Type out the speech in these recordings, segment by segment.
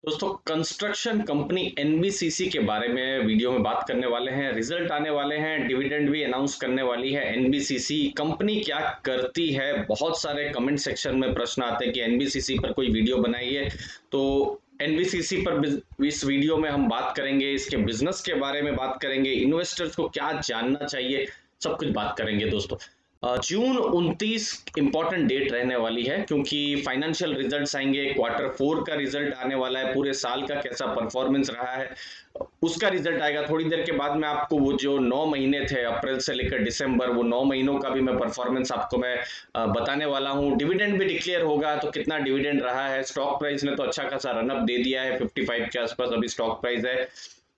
दोस्तों construction company NBCC के बारे में वीडियो में बात करने वाले हैं। रिजल्ट आने वाले हैं, डिविडेंड भी अनाउंस करने वाली है एनबीसीसी। कंपनी क्या करती है, बहुत सारे कमेंट सेक्शन में प्रश्न आते हैं कि एनबीसीसी पर कोई वीडियो बनाइए। तो एनबीसीसी पर इस वीडियो में हम बात करेंगे, इसके बिजनेस के बारे में बात करेंगे, इन्वेस्टर्स को क्या जानना चाहिए, सब कुछ बात करेंगे दोस्तों। जून 29 इंपॉर्टेंट डेट रहने वाली है क्योंकि फाइनेंशियल रिजल्ट्स आएंगे। क्वार्टर फोर का रिजल्ट आने वाला है, पूरे साल का कैसा परफॉर्मेंस रहा है उसका रिजल्ट आएगा। थोड़ी देर के बाद मैं आपको वो जो 9 महीने थे अप्रैल से लेकर दिसंबर, वो 9 महीनों का भी मैं परफॉर्मेंस आपको मैं बताने वाला हूँ। डिविडेंड भी डिक्लेयर होगा तो कितना डिविडेंड रहा है। स्टॉक प्राइस ने तो अच्छा खासा रनअप दे दिया है, 55 के आसपास अभी स्टॉक प्राइस है।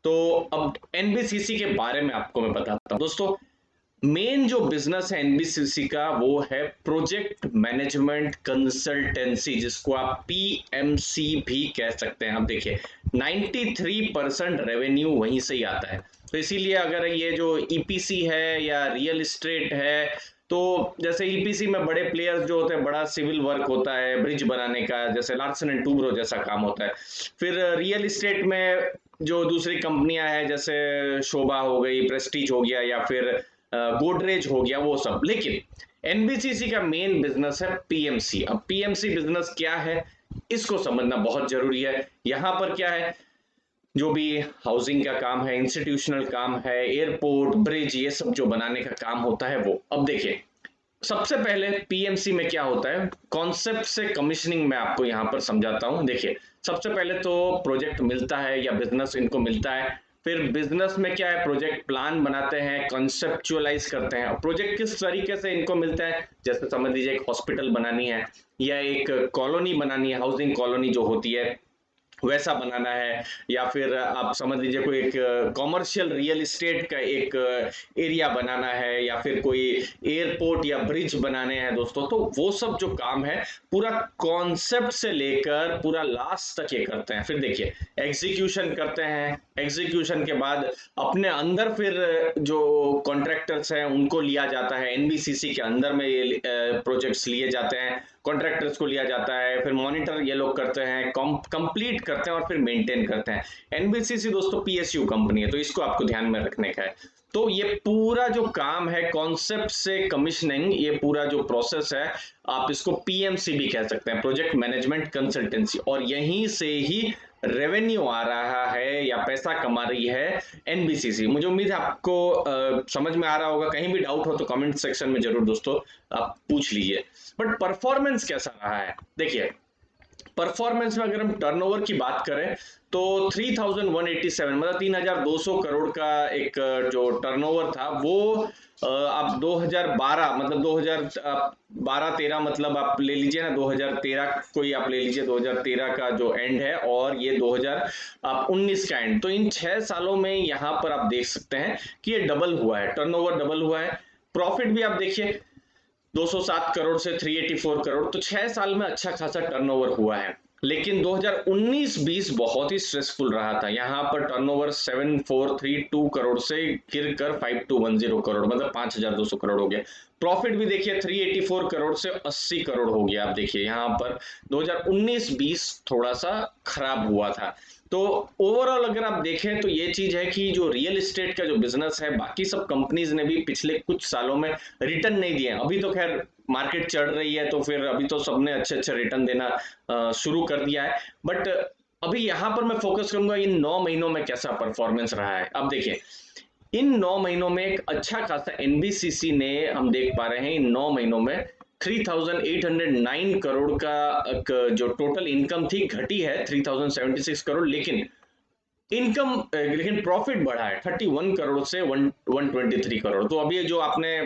तो अब एनबीसीसी के बारे में आपको मैं बताता हूँ दोस्तों। मेन जो बिजनेस है एनबीसीसी का वो है प्रोजेक्ट मैनेजमेंट कंसल्टेंसी, जिसको आप पीएमसी भी कह सकते हैं। आप देखिए 93% रेवेन्यू वहीं से ही आता है। तो इसीलिए अगर ये जो ईपीसी है या रियल एस्टेट है, तो जैसे ईपीसी में बड़े प्लेयर्स जो होते हैं, बड़ा सिविल वर्क होता है ब्रिज बनाने का, जैसे लार्सन एंड टूब्रो जैसा काम होता है। फिर रियल एस्टेट में जो दूसरी कंपनियां हैं, जैसे शोभा हो गई, प्रेस्टीज हो गया, या फिर गोदरेज हो गया, वो सब। लेकिन एनबीसीसी का मेन बिजनेस है पीएमसी। अब पीएमसी बिजनेस क्या है, इसको समझना बहुत जरूरी है। यहां पर क्या है, जो भी हाउसिंग का काम है, इंस्टीट्यूशनल काम है, एयरपोर्ट ब्रिज, ये सब जो बनाने का काम होता है वो। अब देखिए सबसे पहले पीएमसी में क्या होता है, कॉन्सेप्ट से कमीशनिंग में आपको यहां पर समझाता हूं। देखिए सबसे पहले तो प्रोजेक्ट मिलता है या बिजनेस इनको मिलता है। फिर बिजनेस में क्या है, प्रोजेक्ट प्लान बनाते हैं, कॉन्सेप्चुअलाइज करते हैं। प्रोजेक्ट किस तरीके से इनको मिलता है, जैसे समझ लीजिए एक हॉस्पिटल बनानी है या एक कॉलोनी बनानी है, हाउसिंग कॉलोनी जो होती है वैसा बनाना है, या फिर आप समझ लीजिए कोई एक कॉमर्शियल रियल एस्टेट का एक एरिया बनाना है, या फिर कोई एयरपोर्ट या ब्रिज बनाने हैं दोस्तों। तो वो सब जो काम है पूरा कॉन्सेप्ट से लेकर पूरा लास्ट तक ये करते हैं। फिर देखिए एग्जीक्यूशन करते हैं। एग्जीक्यूशन के बाद अपने अंदर फिर जो कॉन्ट्रैक्टर्स हैं उनको लिया जाता है, एनबीसीसी के अंदर में ये प्रोजेक्ट्स लिए जाते हैं, कॉन्ट्रैक्टर्स को लिया जाता है, फिर मॉनिटर ये लोग करते हैं, कंप्लीट करते हैं और फिर मेंटेन करते हैं। एनबीसीसी दोस्तों पीएसयू कंपनी है, तो इसको आपको ध्यान में रखने का है। तो ये पूरा जो काम है कॉन्सेप्ट से कमीशनिंग, ये पूरा जो प्रोसेस है, आप इसको पीएमसी भी कह सकते हैं, प्रोजेक्ट मैनेजमेंट कंसल्टेंसी। और यहीं से ही रेवेन्यू आ रहा है या पैसा कमा रही है एनबीसीसी। मुझे उम्मीद है आपको समझ में आ रहा होगा। कहीं भी डाउट हो तो कमेंट सेक्शन में जरूर दोस्तों आप पूछ लीजिए। बट परफॉर्मेंस कैसा रहा है, देखिए परफॉर्मेंस में अगर हम टर्नओवर की बात करें तो 3187 मतलब 3200 करोड़ का एक जो टर्नओवर था वो आप 2012 मतलब 2012-13 मतलब आप ले लीजिए ना, 2013 कोई आप ले लीजिए, 2013 का जो एंड है और ये 2019 का एंड, तो इन 6 सालों में यहाँ पर आप देख सकते हैं कि ये डबल हुआ है, टर्नओवर डबल हुआ है। प्रॉफिट भी आप देखिए 207 करोड़ से 384 करोड़, तो 6 साल में अच्छा खासा टर्नओवर हुआ है। लेकिन 2019-20 बहुत ही स्ट्रेसफुल रहा था। यहाँ पर टर्नओवर 7432 करोड़ से गिर कर 5210 करोड़ मतलब 5200 करोड़ हो गया। प्रॉफिट भी देखिए 384 करोड़ से 80 करोड़ हो गया। आप देखिए यहाँ पर 2019-20 थोड़ा सा खराब हुआ था। तो ओवरऑल अगर आप देखें तो ये चीज है कि जो रियल एस्टेट का जो बिजनेस है, बाकी सब कंपनीज ने भी पिछले कुछ सालों में रिटर्न नहीं दिए। अभी तो खैर मार्केट चढ़ रही है तो फिर अभी तो सबने अच्छे अच्छे रिटर्न देना शुरू कर दिया है। बट अभी यहां पर मैं फोकस करूंगा इन 9 महीनों में कैसा परफॉर्मेंस रहा है। अब देखिए इन 9 महीनों में एक अच्छा खासा एनबीसीसी ने, हम देख पा रहे हैं इन 9 महीनों में 3809 करोड़ का एक जो टोटल इनकम थी घटी है 3076 करोड़, लेकिन इनकम लेकिन प्रॉफिट बढ़ा है 31 करोड़ से 123 करोड़। तो अभी जो आपने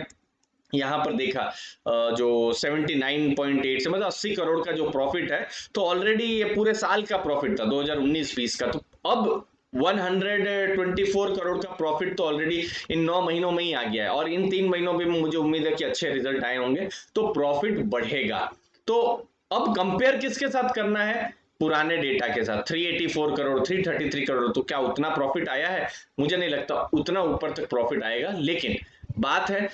यहाँ पर देखा जो 79.8 से मतलब 80 करोड़ का जो प्रॉफिट है, तो ऑलरेडी ये पूरे साल का प्रॉफिट था 2019-20 का। तो अब 124 करोड़ का प्रॉफिट तो ऑलरेडी इन 9 महीनों में ही आ गया है, और इन 3 महीनों में मुझे उम्मीद है कि अच्छे रिजल्ट आए होंगे तो प्रॉफिट बढ़ेगा। तो अब कंपेयर किसके साथ करना है, पुराने डेटा के साथ। 384 करोड़ 333 करोड़, तो क्या उतना प्रॉफिट आया है? मुझे नहीं लगता उतना ऊपर तक प्रॉफिट आएगा। लेकिन बात है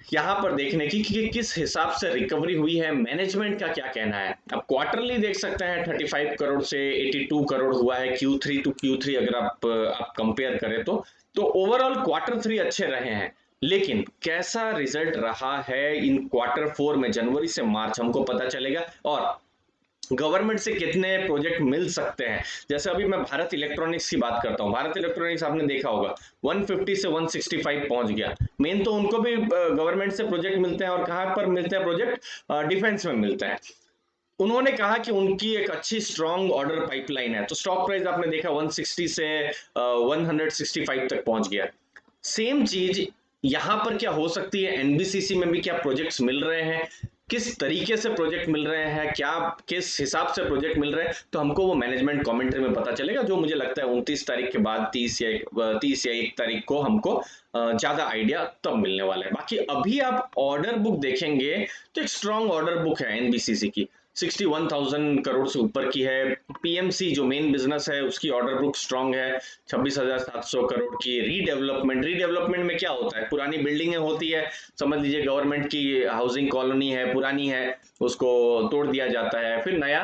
यहाँ पर देखने की कि किस हिसाब से रिकवरी हुई है, मैनेजमेंट का क्या कहना है। अब क्वार्टरली देख सकते हैं 35 करोड़ से 82 करोड़ हुआ है Q3 टू Q3, अगर आप कंपेयर करें तो ओवरऑल Q3 अच्छे रहे हैं। लेकिन कैसा रिजल्ट रहा है इन Q4 में, जनवरी से मार्च, हमको पता चलेगा। और गवर्नमेंट से कितने प्रोजेक्ट मिल सकते हैं। जैसे अभी मैं भारत इलेक्ट्रॉनिक्स की बात करता हूं, भारत इलेक्ट्रॉनिक्स आपने देखा होगा 150 से 165 पहुंच गया। मेन तो उनको भी गवर्नमेंट से प्रोजेक्ट मिलते हैं, और कहां पर मिलते हैं प्रोजेक्ट, डिफेंस में मिलते हैं। उन्होंने कहा कि उनकी एक अच्छी स्ट्रांग ऑर्डर पाइपलाइन है, तो स्टॉक प्राइस आपने देखा 160 से 165 तक पहुंच गया। सेम चीज यहां पर क्या हो सकती है, एनबीसीसी में भी क्या प्रोजेक्ट्स मिल रहे हैं, किस तरीके से प्रोजेक्ट मिल रहे हैं, क्या किस हिसाब से प्रोजेक्ट मिल रहे हैं, तो हमको वो मैनेजमेंट कमेंट्री में पता चलेगा, जो मुझे लगता है 29 तारीख के बाद 30 या 1 तारीख को हमको ज्यादा आइडिया तब मिलने वाला है। बाकी अभी आप ऑर्डर बुक देखेंगे तो एक स्ट्रॉन्ग ऑर्डर बुक है एनबीसीसी की, 61,000 करोड़ से ऊपर की है। पीएमसी जो मेन बिजनेस है उसकी ऑर्डर बुक स्ट्रांग है 26,700 करोड़ की। रीडेवलपमेंट में क्या होता है, पुरानी बिल्डिंगें होती है, समझ लीजिए गवर्नमेंट की हाउसिंग कॉलोनी है, पुरानी है, उसको तोड़ दिया जाता है, फिर नया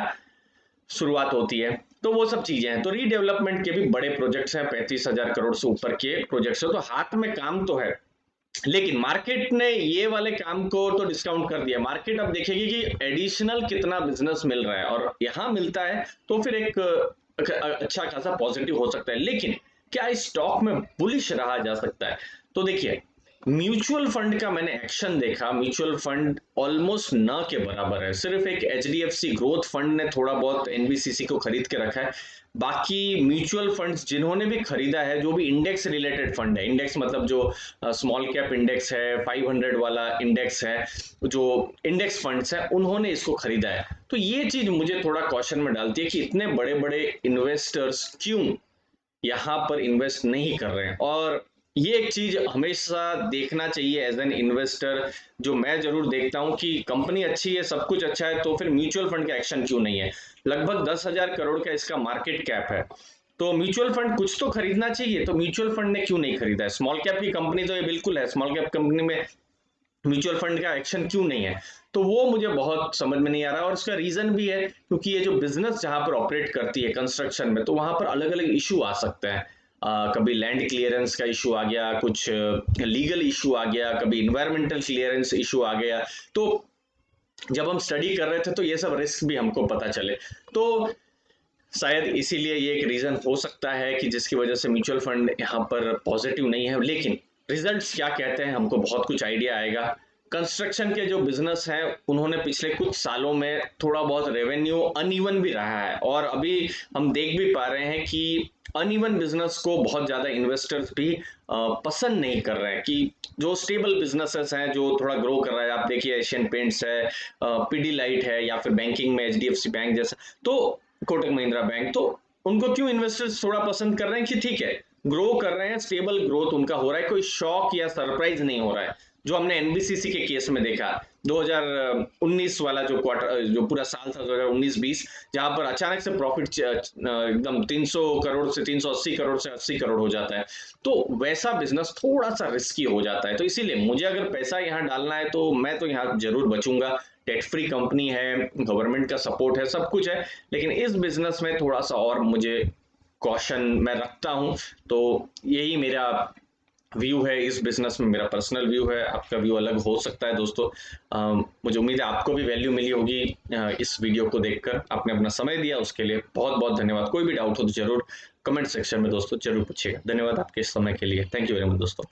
शुरुआत होती है, तो वो सब चीजें हैं। तो रीडेवलपमेंट के भी बड़े प्रोजेक्ट्स हैं, 35,000 करोड़ से ऊपर के प्रोजेक्ट्स हैं, तो हाथ में काम तो है। लेकिन मार्केट ने ये वाले काम को तो डिस्काउंट कर दिया। मार्केट अब देखेगी कि एडिशनल कितना बिजनेस मिल रहा है, और यहां मिलता है तो फिर एक अच्छा खासा पॉजिटिव हो सकता है। लेकिन क्या इस स्टॉक में बुलिश रहा जा सकता है, तो देखिए म्यूचुअल फंड का मैंने एक्शन देखा, म्यूचुअल फंड ऑलमोस्ट न के बराबर है। सिर्फ एक एचडीएफसी ग्रोथ फंड ने थोड़ा बहुत एनबीसीसी को खरीद के रखा है। बाकी म्यूचुअल फंड्स जिन्होंने भी खरीदा है, जो भी इंडेक्स रिलेटेड फंड है, इंडेक्स मतलब जो स्मॉल कैप इंडेक्स है, 500 वाला इंडेक्स है, जो इंडेक्स फंड्स है, उन्होंने इसको खरीदा है। तो ये चीज मुझे थोड़ा क्वेश्चन में डालती है कि इतने बड़े बड़े इन्वेस्टर्स क्यों यहाँ पर इन्वेस्ट नहीं कर रहे हैं। और ये एक चीज हमेशा देखना चाहिए एज एन इन्वेस्टर, जो मैं जरूर देखता हूं कि कंपनी अच्छी है, सब कुछ अच्छा है, तो फिर म्यूचुअल फंड का एक्शन क्यों नहीं है। लगभग 10,000 करोड़ का इसका मार्केट कैप है, तो म्यूचुअल फंड कुछ तो खरीदना चाहिए, तो म्यूचुअल फंड ने क्यों नहीं खरीदा है। स्मॉल कैप की कंपनी तो ये बिल्कुल है, स्मॉल कैप कंपनी में म्यूचुअल फंड का एक्शन क्यों नहीं है, तो वो मुझे बहुत समझ में नहीं आ रहा। और उसका रीजन भी है क्योंकि ये जो बिजनेस जहां पर ऑपरेट करती है कंस्ट्रक्शन में, तो वहां पर अलग अलग इशू आ सकते हैं। कभी लैंड क्लियरेंस का इशू आ गया, कुछ लीगल इशू आ गया, कभी इन्वायरमेंटल क्लियरेंस इशू आ गया। तो जब हम स्टडी कर रहे थे तो ये सब रिस्क भी हमको पता चले, तो शायद इसीलिए ये एक रीजन हो सकता है कि जिसकी वजह से म्यूचुअल फंड यहाँ पर पॉजिटिव नहीं है। लेकिन रिजल्ट्स क्या कहते हैं हमको बहुत कुछ आइडिया आएगा। कंस्ट्रक्शन के जो बिजनेस है, उन्होंने पिछले कुछ सालों में थोड़ा बहुत रेवेन्यू अनइवन भी रहा है, और अभी हम देख भी पा रहे हैं कि अनइवन बिजनेस को बहुत ज्यादा इन्वेस्टर्स भी पसंद नहीं कर रहे हैं। कि जो स्टेबल बिजनेसेस हैं, जो थोड़ा ग्रो कर रहा है, आप देखिए एशियन पेंट्स है, पीडी लाइट है, या फिर बैंकिंग में एचडीएफसी बैंक जैसा, तो कोटक महिंद्रा बैंक, तो उनको क्यों इन्वेस्टर्स थोड़ा पसंद कर रहे हैं कि ठीक है, ग्रो कर रहे हैं, स्टेबल ग्रोथ उनका हो रहा है, कोई शॉक या सरप्राइज नहीं हो रहा है। जो हमने एनबीसीसी के केस में देखा 2019 वाला जो क्वार्टर, जो पूरा साल था 2019-20, जहां पर अचानक से प्रॉफिट एकदम 300 करोड़ से 380 करोड़ से 80 करोड़ हो जाता है, तो वैसा बिजनेस थोड़ा सा रिस्की हो जाता है। तो इसीलिए मुझे अगर पैसा यहाँ डालना है तो मैं तो यहाँ जरूर बचूंगा। डेट फ्री कंपनी है, गवर्नमेंट का सपोर्ट है, सब कुछ है, लेकिन इस बिजनेस में थोड़ा सा और मुझे कॉशन मैं रखता हूं। तो यही मेरा व्यू है इस बिजनेस में, मेरा पर्सनल व्यू है। आपका व्यू अलग हो सकता है दोस्तों। मुझे उम्मीद है आपको भी वैल्यू मिली होगी इस वीडियो को देखकर। आपने अपना समय दिया उसके लिए बहुत बहुत धन्यवाद। कोई भी डाउट हो तो जरूर कमेंट सेक्शन में दोस्तों जरूर पूछिएगा। धन्यवाद आपके इस समय के लिए। थैंक यू वेरी मच दोस्तों।